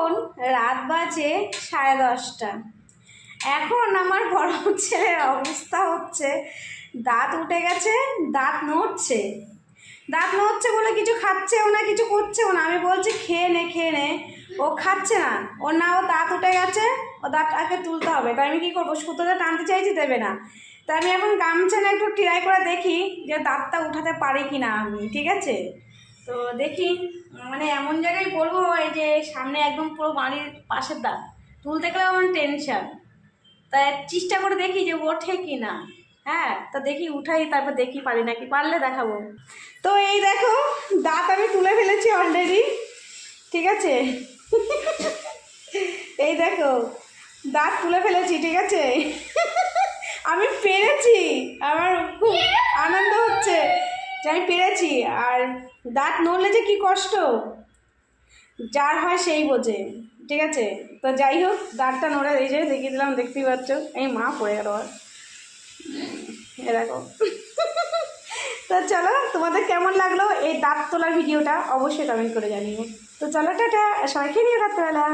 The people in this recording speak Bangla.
এখন রাত বাজে 10:30। এখন আমার বড় ছেলের অবস্থা হচ্ছে দাঁত উঠে গেছে, দাঁত নড়ছে বলে কিছু খাচ্ছেও না, কিছু করছেও না। আমি বলছি খেয়ে নে, ও খাচ্ছে না। ওর দাঁত উঠে গেছে, ও দাঁতটাকে তুলতে হবে। তাই আমি কী করবো, সুতোটা টানতে চাইছি, দেবে না। তাই আমি এখন গামছা না একটু ট্রাই করে দেখি যে দাঁতটা উঠাতে পারি কি না আমি, ঠিক আছে? তো দেখি, মানে এমন জায়গায় বলবো এই যে সামনে একদম পুরো বাড়ির পাশের দাঁত, তুলতে গেলে আমার টেনশন। তাই চেষ্টা করে দেখি যে ওঠে কি না। হ্যাঁ, তো দেখি উঠাই, তারপর দেখি পারি নাকি, পারলে দেখাবো। তো এই দেখো, দাঁত আমি তুলে ফেলেছি অলরেডি, ঠিক আছে? এই দেখো, দাঁত তুলে ফেলেছি, ঠিক আছে? আমি পেরেছি, আমার খুব আনন্দ হচ্ছে যে আমি পেরেছি। আর দাঁত নড়লে যে কি কষ্ট, যার হয় সেই বোঝে, ঠিক আছে? তো যাই হোক, দাঁতটা নড়ে এই যে দেখিয়ে দিলাম, দেখতেই পাচ্ছ। এই মা পড়ে গেল আর এরকম। তো চলো, তোমাদের কেমন লাগলো এই দাঁত তোলার ভিডিওটা অবশ্যই কমেন্ট করে জানিও। তো চলো, টাটা, সবাইকে নিয়ে রাত্রেবেলা।